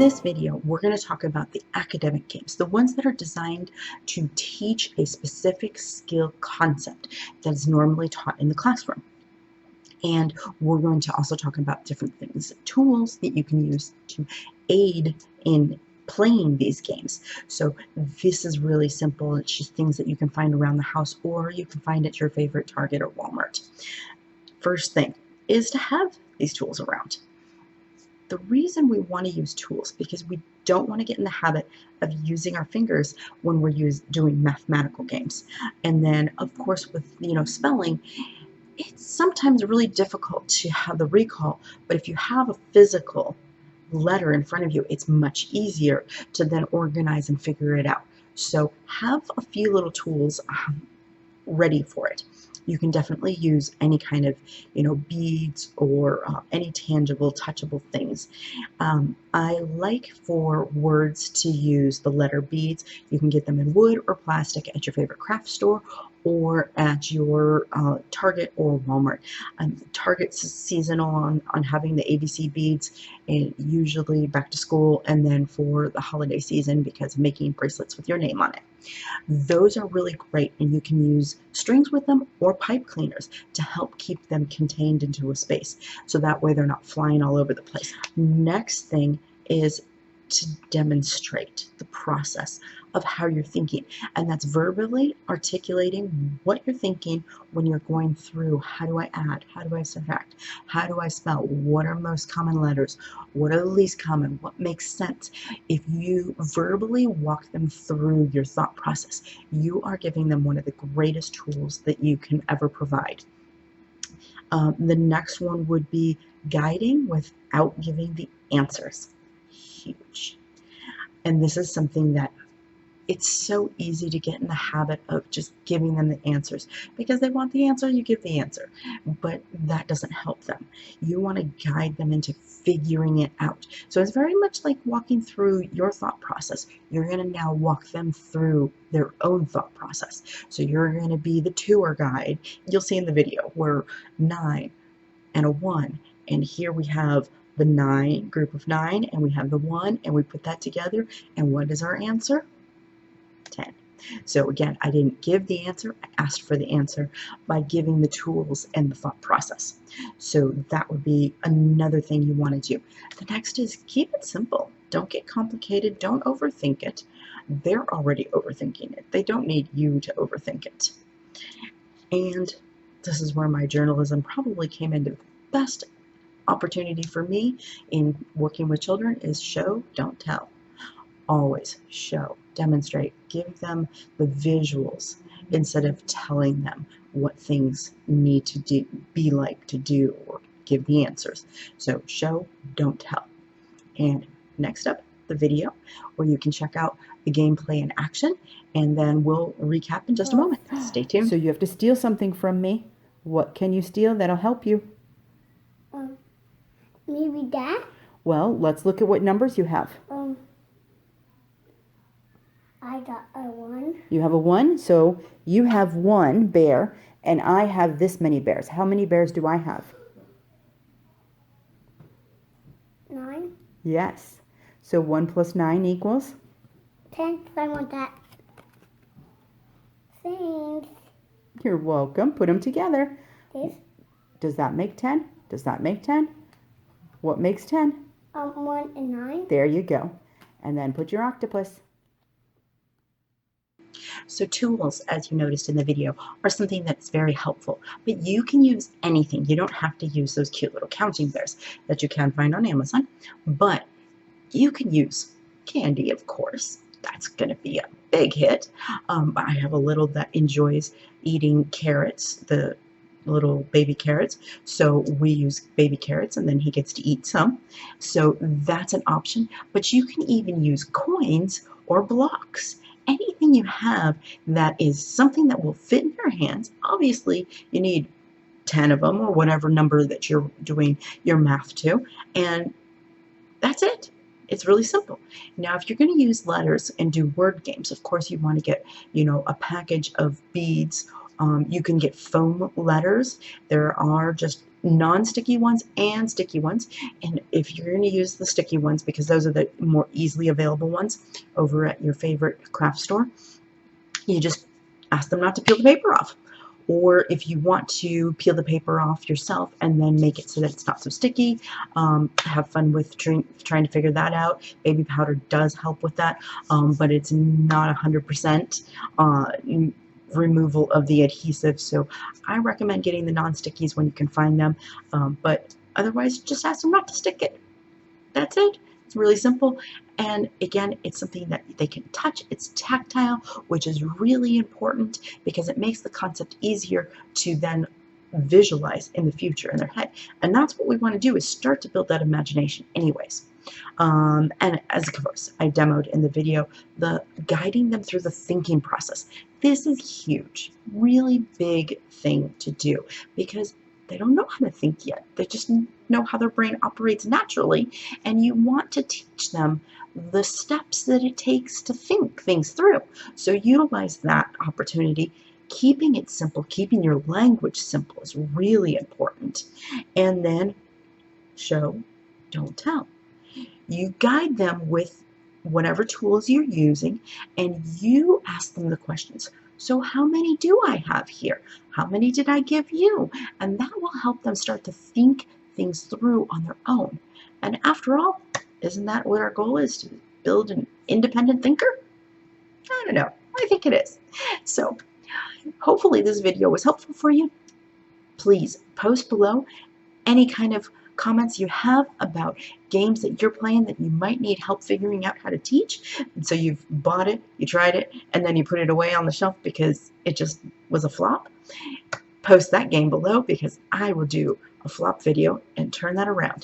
this video, we're going to talk about the academic games, the ones that are designed to teach a specific skill concept that is normally taught in the classroom. And we're going to also talk about different things, tools that you can use to aid in playing these games. So this is really simple. It's just things that you can find around the house, or you can find at your favorite Target or Walmart. First thing is to have these tools around. The reason we want to use tools because we don't want to get in the habit of using our fingers when we're doing mathematical games. And then, of course, with spelling, it's sometimes really difficult to have the recall. But if you have a physical letter in front of you, it's much easier to then organize and figure it out. So have a few little tools ready for it. You can definitely use any kind of, beads or any tangible, touchable things. I like for words to use the letter beads. You can get them in wood or plastic at your favorite craft store or at your Target or Walmart. Target's seasonal on having the ABC beads, and usually back to school, and then for the holiday season because of making bracelets with your name on it. Those are really great, and you can use strings with them or pipe cleaners to help keep them contained into a space, so that way they're not flying all over the place. Next thing is to demonstrate the process of how you're thinking, and that's verbally articulating what you're thinking when you're going through, how do I add, how do I subtract, how do I spell, what are most common letters, what are the least common, what makes sense. If you verbally walk them through your thought process, you are giving them one of the greatest tools that you can ever provide. The next one would be guiding without giving the answers. Huge. And this is something that it's so easy to get in the habit of just giving them the answers because they want the answer, you give the answer, but that doesn't help them. You want to guide them into figuring it out. So it's very much like walking through your thought process. You're going to now walk them through their own thought process. So you're going to be the tour guide. You'll see in the video we're 9 and a 1, and here we have the 9, group of 9, and we have the 1, and we put that together, and what is our answer? 10. So again, I didn't give the answer, I asked for the answer by giving the tools and the thought process. So that would be another thing you want to do. The next is keep it simple. Don't get complicated, don't overthink it. They're already overthinking it. They don't need you to overthink it. And this is where my journalism probably came into the best opportunity for me in working with children is show, don't tell. Always show, demonstrate, give them the visuals instead of telling them what things need to be like to do or give the answers. So show, don't tell. And next up, the video where you can check out the gameplay in action, and then we'll recap in just a moment. Stay tuned. So you have to steal something from me. What can you steal that'll help you? Maybe that? Well, let's look at what numbers you have. I got a 1. You have a 1, so you have 1 bear, and I have this many bears. How many bears do I have? 9. Yes. So 1 plus 9 equals? 10. I want that. Thanks. You're welcome. Put them together. This? Does that make 10? Does that make 10? What makes 10? 1 and 9. There you go. And then put your octopus. So tools, as you noticed in the video, are something that's very helpful, but you can use anything. You don't have to use those cute little counting bears that you can find on Amazon, but you can use candy, of course. That's going to be a big hit. I have a little that enjoys eating carrots, the little baby carrots, so we use baby carrots and then he gets to eat some. So that's an option, but you can even use coins or blocks. Anything you have that is something that will fit in your hands. Obviously, you need 10 of them or whatever number that you're doing your math to, and that's it. It's really simple. Now, if you're going to use letters and do word games, of course, you want to get, a package of beads. You can get foam letters. There are just non-sticky ones and sticky ones. And if you're going to use the sticky ones, because those are the more easily available ones over at your favorite craft store, you just ask them not to peel the paper off. Or if you want to peel the paper off yourself and then make it so that it's not so sticky, have fun with trying to figure that out. Baby powder does help with that, but it's not 100% removal of the adhesive. So I recommend getting the non-stickies when you can find them, but otherwise just ask them not to stick it. That's it. It's really simple. And again, it's something that they can touch. It's tactile, which is really important because it makes the concept easier to then visualize in the future in their head. And that's what we want to do, is start to build that imagination anyways. And as of course I demoed in the video, the guiding them through the thinking process. This is huge, really big thing to do, because they don't know how to think yet. They just know how their brain operates naturally, and you want to teach them the steps that it takes to think things through. So utilize that opportunity. Keeping it simple, keeping your language simple is really important. And then show, don't tell. You guide them with whatever tools you're using, and you ask them the questions. So how many do I have here? How many did I give you? And that will help them start to think things through on their own. And after all, isn't that what our goal is, to build an independent thinker? I don't know. I think it is. So hopefully this video was helpful for you. Please post below any kind of comments you have about games that you're playing that you might need help figuring out how to teach. And so you've bought it, you tried it, and then you put it away on the shelf because it just was a flop. Post that game below, because I will do a flop video and turn that around.